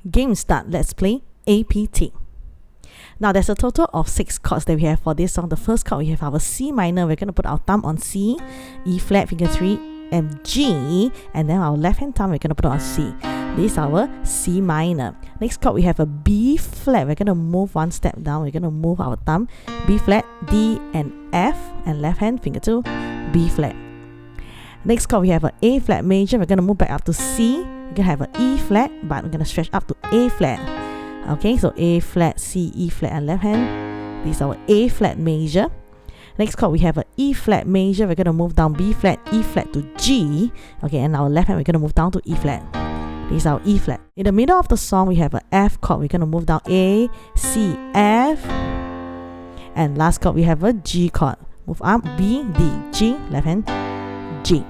Game start. Let's play APT. Now there's a total of 6 chords that we have for this song. The first chord, we have our C minor. We're going to put our thumb on C, E flat, finger 3, and G, and then our left hand thumb we're going to put on C. This is our C minor. Next chord, we have a B flat. We're going to move one step down. We're going to move our thumb, B flat, D, and F, and left hand, finger 2, B flat. Next chord, we have a A flat major. We're going to move back up to C. We're going to have an E flat, but we're going to stretch up to A flat. Okay, so A flat, C, E flat, and left hand. This is our A flat major. Next chord, we have an E flat major. We're going to move down B flat, E flat to G. Okay, and our left hand, we're going to move down to E flat. This is our E flat. In the middle of the song, we have an F chord. We're going to move down A, C, F. And last chord, we have a G chord. Move up B, D, G, left hand, G.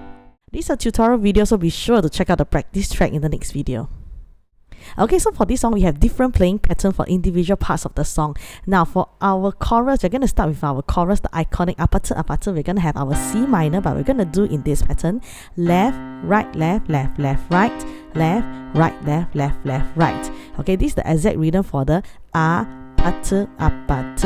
This is a tutorial video, so be sure to check out the practice track in the next video. Okay, so for this song, we have different playing pattern for individual parts of the song. Now, for our chorus, we're going to start with our chorus, the iconic APT. We're going to have our C minor, but we're going to do in this pattern: left, right, left, left, left, right, left, right, left, left, left, right. Okay, this is the exact rhythm for the APT, APT.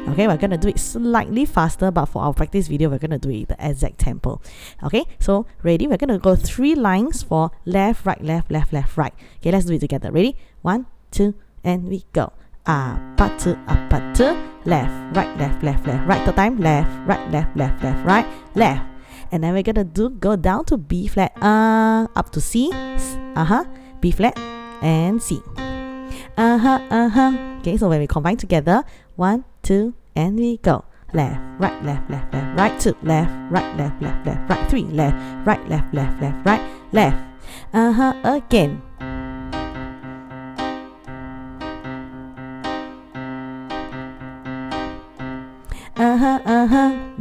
Okay, we're going to do it slightly faster, but for our practice video, we're going to do it the exact tempo. Okay, so ready? We're going to go 3 lines for left, right, left, left, left, right. Okay, let's do it together. Ready? 1, 2, and we go. APT, left, right, left, left, left, right. Third time, left, right, left, left, left, right, left. And then we're going to go down to B flat, up to C, B flat, and C. Okay, so when we combine together, 1, 2, and we go. Left, right, left, left, left, right. 2, left, right, left, left, left, right. 3, left, right, left, left, left, right, left. Again.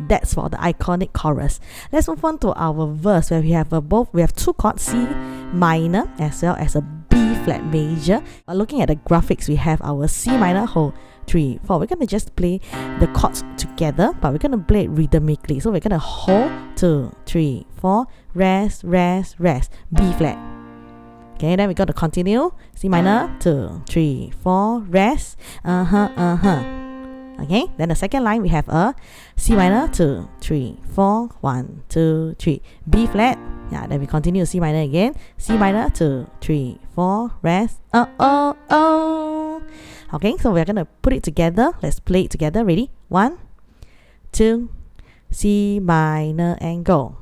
That's for the iconic chorus. Let's move on to our verse, where we have 2 chords, C minor as well as a B flat major. Looking at the graphics, we have our C minor, hold 3, 4. We're going to just play the chords together, but we're going to play it rhythmically. So we're going to hold 2, 3, 4, rest, rest, rest, B flat. Okay, then we're going to continue C minor, 2, 3, 4, rest, Okay, then the second line we have a C minor, 2, 3, 4, 1, 2, 3, B flat. Yeah, then we continue C minor again, C minor, 2, 3, 4, rest, Okay, so we're gonna put it together. Let's play it together. Ready? 1, 2, C minor and go.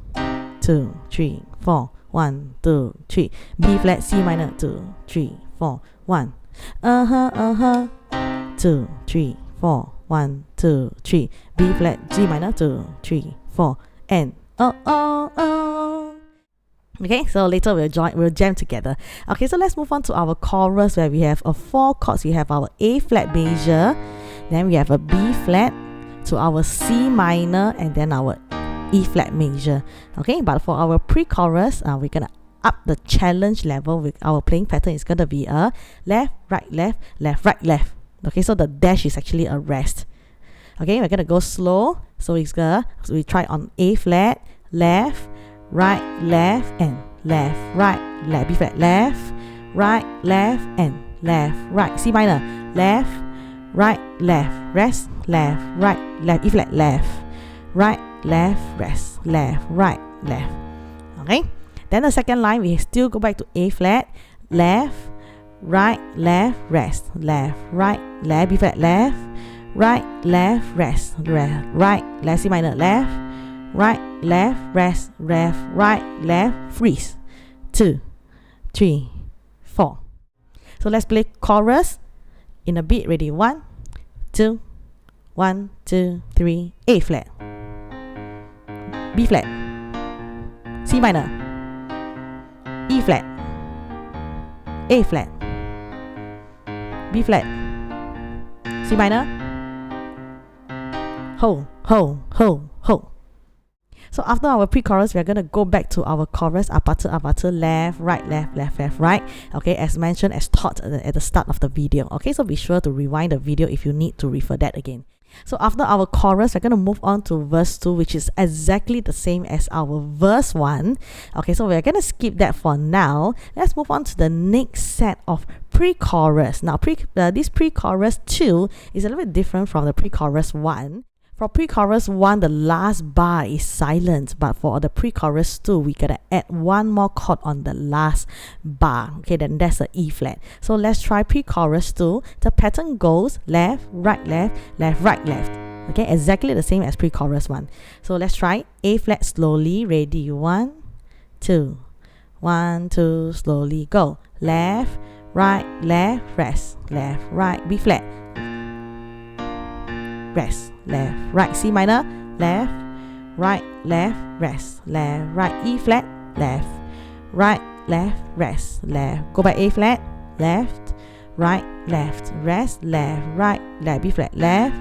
2, 3, 4, 1, 2, 3, B flat, C minor, 2, 3, 4, 1, 2, 3, 4, 1, 2, 3, B flat, G minor, 2, 3, 4, and Okay, so later we'll jam together. Okay, so let's move on to our chorus, where we have 4 chords. We have our A flat major, then we have a B flat to our C minor, and then our E flat major. Okay, but for our pre-chorus, we're gonna up the challenge level. With our playing pattern is gonna be a left, right, left, left, right, left. Okay, so the dash is actually a rest. Okay, we're gonna go slow. So we try on A flat, left, right, left, and left, right, left, B flat, left, right, left, and left, right, C minor, left, right, left, rest, left, right, left, E flat, left, right, left, rest, left, right, left. Okay, then the second line we still go back to A flat, left, right, left, rest, left, right, left, B flat, left, right, left, rest, left, right, left, C minor, left, right, left, rest, left, right, left, freeze. 2, 3, 4. So let's play chorus in a beat. Ready? 1, 2, 1, 2, 3. A flat, B flat, C minor, E flat, A flat, B flat, C minor, ho, ho, ho, ho. So after our pre-chorus, we're going to go back to our chorus, APT, left, right, left, left, left, right. Okay, as mentioned, as taught at the start of the video. Okay, so be sure to rewind the video if you need to refer that again. So after our chorus, we're going to move on to verse 2, which is exactly the same as our verse 1. Okay, so we're going to skip that for now. Let's move on to the next set of pre-chorus. Now, this pre-chorus 2 is a little bit different from the pre-chorus 1. For pre-chorus 1, the last bar is silent, but for the pre-chorus 2, we gotta add one more chord on the last bar. Okay, then that's a E flat. So let's try pre-chorus 2. The pattern goes left, right, left, left, right, left. Okay, exactly the same as pre-chorus 1. So let's try A flat slowly. Ready? 1, 2. 1, 2, slowly go. Left, right, rest, left, right, B flat. Rest, left, right, C minor, left, right, rest, left, right, E flat, left, right, rest, left. Go back A flat, left, right, left, rest, left, right, B flat, left,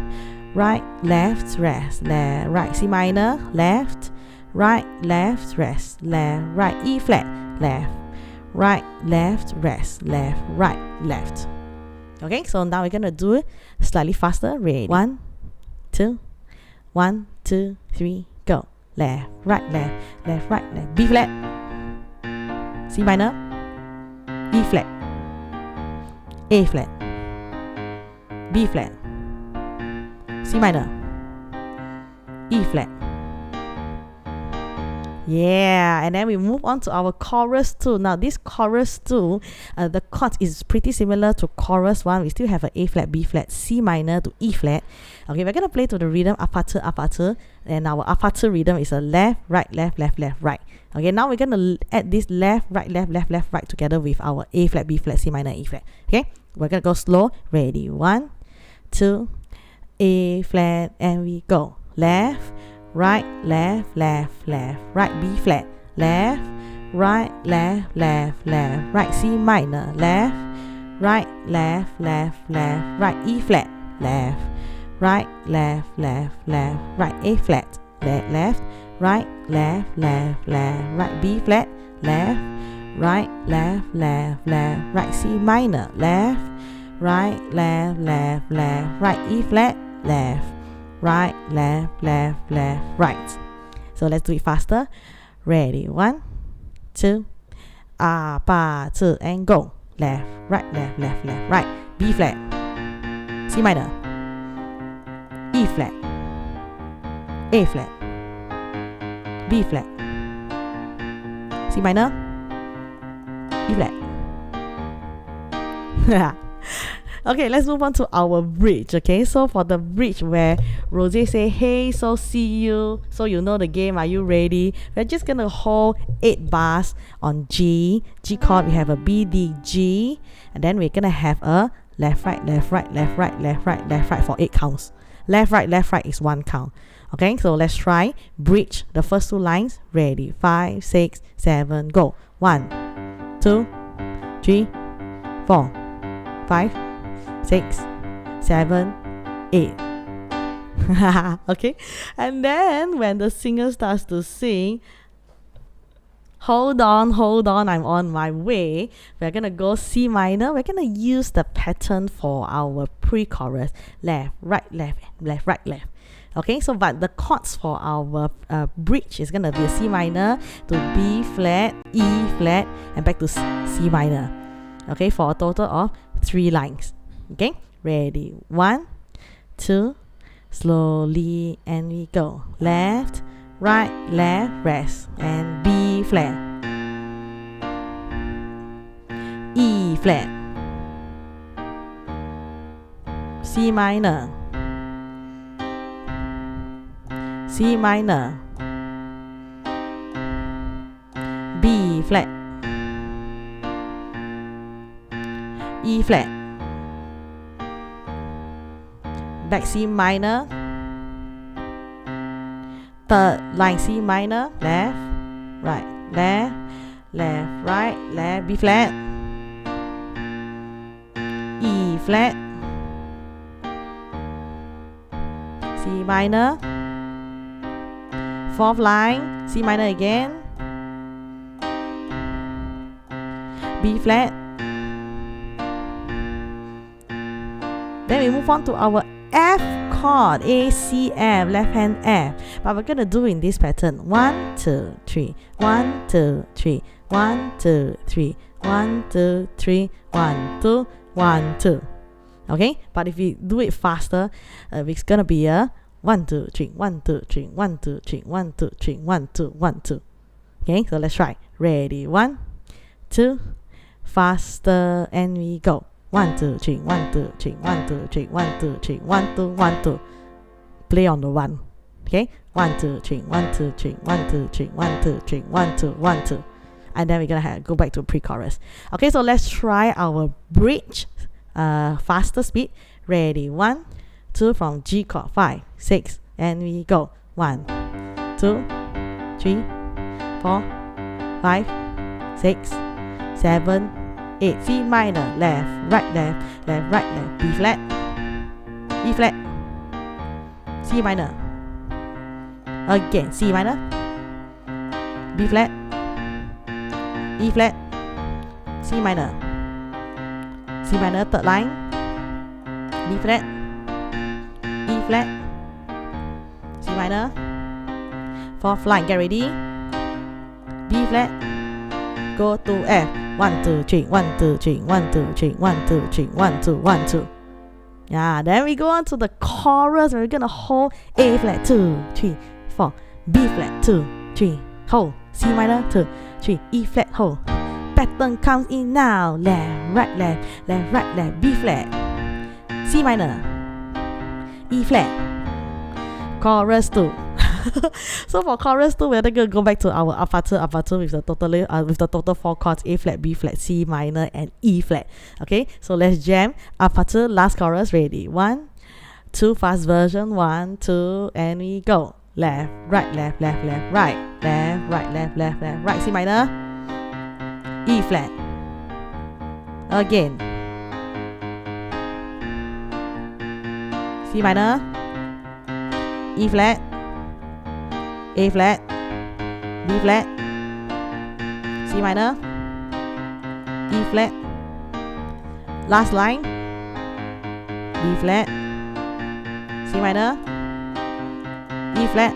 right, rest, left, right, C minor, left, right, rest, left, right, E flat, left, right, rest, left, right, left. Okay, so now we're gonna do it slightly faster. Ready? 1, 2, 1, 2, 3, go. Left, right, left, B flat, C minor, E flat, A flat, B flat, C minor, E flat. Yeah, and then we move on to our chorus 2. Now this chorus 2, the chords is pretty similar to chorus 1. We still have a A flat, B flat, C minor to E flat. Okay, we're going to play to the rhythm APT, and our APT rhythm is a left, right. Okay, now we're going to add this left, right together with our A flat, B flat, C minor, E flat. Okay, we're going to go slow. Ready? 1, 2, A flat, and we go. Left, right, left, right, B flat, left, right, right, C minor, left, right, right, E flat, left, right, right, A flat, left, right, right, B flat, left, right, right, C minor, left, right, right, E flat, left, right, right. So let's do it faster. Ready? 1, 2, APT, and go. Left, right, right. B flat, C minor, E flat, A flat, B flat, C minor, E flat. Okay, let's move on to our bridge. Okay, so for the bridge where Rosé say, hey, so see you, so you know the game, are you ready? We're just gonna hold 8 bars on G chord. We have a B, D, G, and then we're gonna have a left, right for 8 counts. Left, right is 1 count. Okay, so let's try bridge the first 2 lines. Ready? 5, 6, 7, go. 1, 2, 3, 4, 5, 6, 7, 8. Okay, and then when the singer starts to sing, hold on, I'm on my way, we're gonna go C minor. We're gonna use the pattern for our pre-chorus. Left, right, right, left. Okay, so but the chords for our bridge is gonna be a C minor to B flat, E flat, and back to C minor. Okay, for a total of 3 lines. Okay, ready? 1, 2, slowly, and we go. Left, right, rest, and B flat, E flat, C minor, C minor, B flat, E flat, back C minor, 3rd line C minor, left, right, right, B flat, E flat, C minor, 4th line, C minor again, B flat. Then we move on to our F chord, A, C, F, left hand F. But we're gonna do in this pattern. 1, 2, 3, 1, 2, 3, 1, 2, 3, 1, 2, 3, 1, 2, 1, 2. Okay, but if you do it faster, it's gonna be a 1, 2, 3, 1, 2, 3, 1, 2, 3, 1, 2, 3, 1, 2, 1, 2. Okay, so let's try. Ready? 1, 2, faster, and we go. 1, 2, 3, 1, 2, 3, 1, 2, 3, 1, 2, 3, 1, 2, 1, 2. Play on the 1. Okay, 1, 2, 3, 1, 2, 3, 1, 2, 3, 1, 2, 3, 1, 2, 1, 2. And then we're gonna go back to pre-chorus. Okay, so let's try our bridge, faster speed. Ready? 1, 2 from G chord, 5, 6, and we go. 1, 2, 3, 4, 5, 6, 7, 8. C minor, left, right, left, left, right, left. B flat, E flat, C minor. Again, C minor, B flat, E flat, C minor, C minor, third line, B flat, E flat, C minor, fourth line, get ready, B flat, go to F, 1, 2, 3, 1, 2, 3, 1, 2, 3, 1, 2, 3, 1, 2, 1, 2. Yeah, then we go on to the chorus. We're gonna hold A flat, 2, 3, 4, B flat, 2, 3, hold, C minor, 2, 3, E flat, hold. Pattern comes in now, left, right, left, left, right, left, B flat, C minor, E flat, chorus 2. So for chorus 2, we're gonna go back to our APT with the total 4 chords: A flat, B flat, C minor, and E flat. Okay, so let's jam APT last chorus. Ready? 1, 2, fast version. 1, 2, and we go. Left, right, left, left, left, right, left, right, left, left, left, right. C minor, E flat. Again. C minor, E flat, A flat, B flat, C minor, E flat. Last line, B flat, C minor, E flat.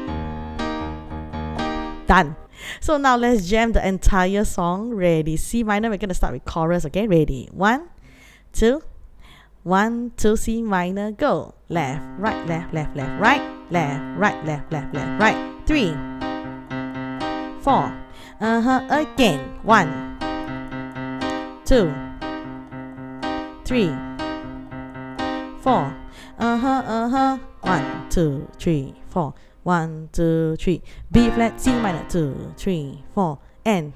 Done. So now let's jam the entire song. Ready? C minor. We're gonna start with chorus. Okay, ready? 1, 2, 1, 2, C minor, go. Left, right, left, left, left, right, left, right, left, left, left, right. 3, 4, again. 1, 2, 3, 4, 1, 2, 3, 4, 1, 2, 3, B flat, C minor, 2, 3, 4, and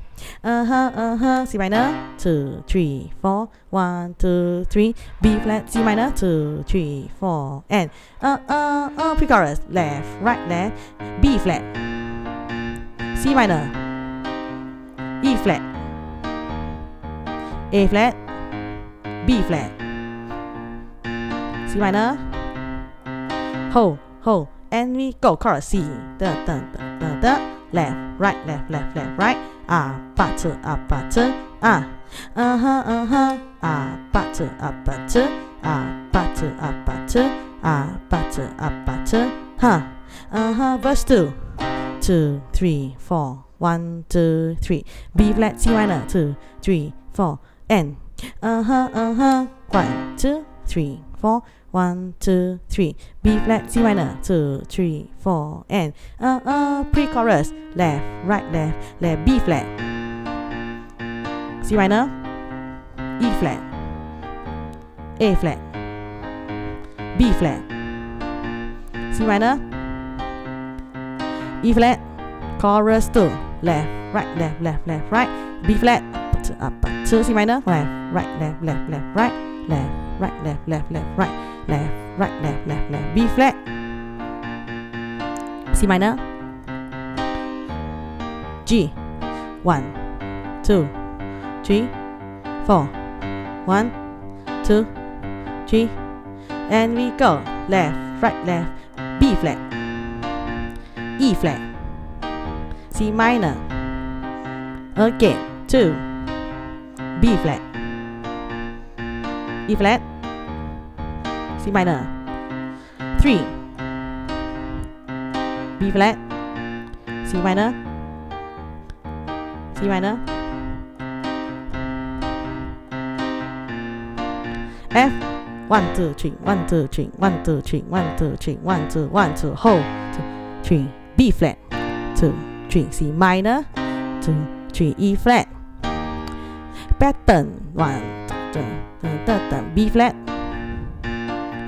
C minor, 2, 3, 4, 1, 2, 3, B flat, C minor, 2, 3, 4, and pre-chorus, left, right, left, B flat, C minor, E flat, A flat, B flat, C minor, hold, and we go. Chorus C, left, right, left, left, left, right. APT, APT, APT, APT, APT, APT, APT, verse 2, 2, 3, 4, 1, 2, 3, B flat, C minor, 2, 3, 4, and 1, 2, 3, 4, 1, 2, 3, B flat, C minor, 2, 3, 4, and pre-chorus, left, right, left, left, B flat, C minor, E flat, A flat, B flat, C minor, E flat. Chorus 2, left, right, left, left, left, right, B flat, up, 2, C minor, left, right, left, left, left, right, left, right, left, left, left, right, left, right, left, left, left, B flat, C minor, G, 1, 2, 3, 4, 1, 2, 3, and we go. Left, right, left, B flat, E flat, C minor, again, 2, B flat, E flat, C minor, 3, B flat, C minor, C minor, F. 1 2 3 1 2 3 1 2 3 1 2 3 1 2 1 2 hold 2 3 B flat 2 3 C minor 2 3 E flat. Pattern 1 2 B flat,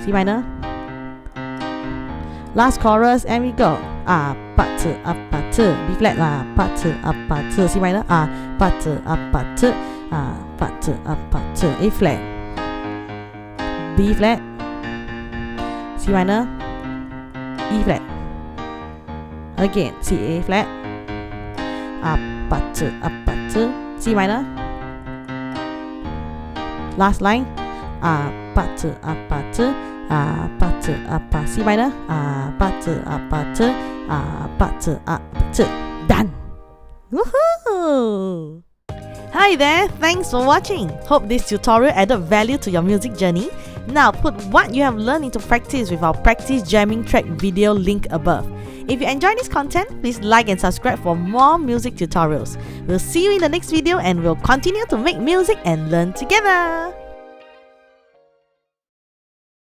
C minor. Last chorus and we go. APT B flat, APT C minor, APT A flat, B flat, C minor, E flat. Again, C A flat, APT C minor. Last line, APT C minor, APT. Done. Woohoo! Hi there, thanks for watching. Hope this tutorial added value to your music journey. Now put what you have learned into practice with our practice jamming track video link above. If you enjoy this content, please like and subscribe for more music tutorials. We'll see you in the next video and we'll continue to make music and learn together.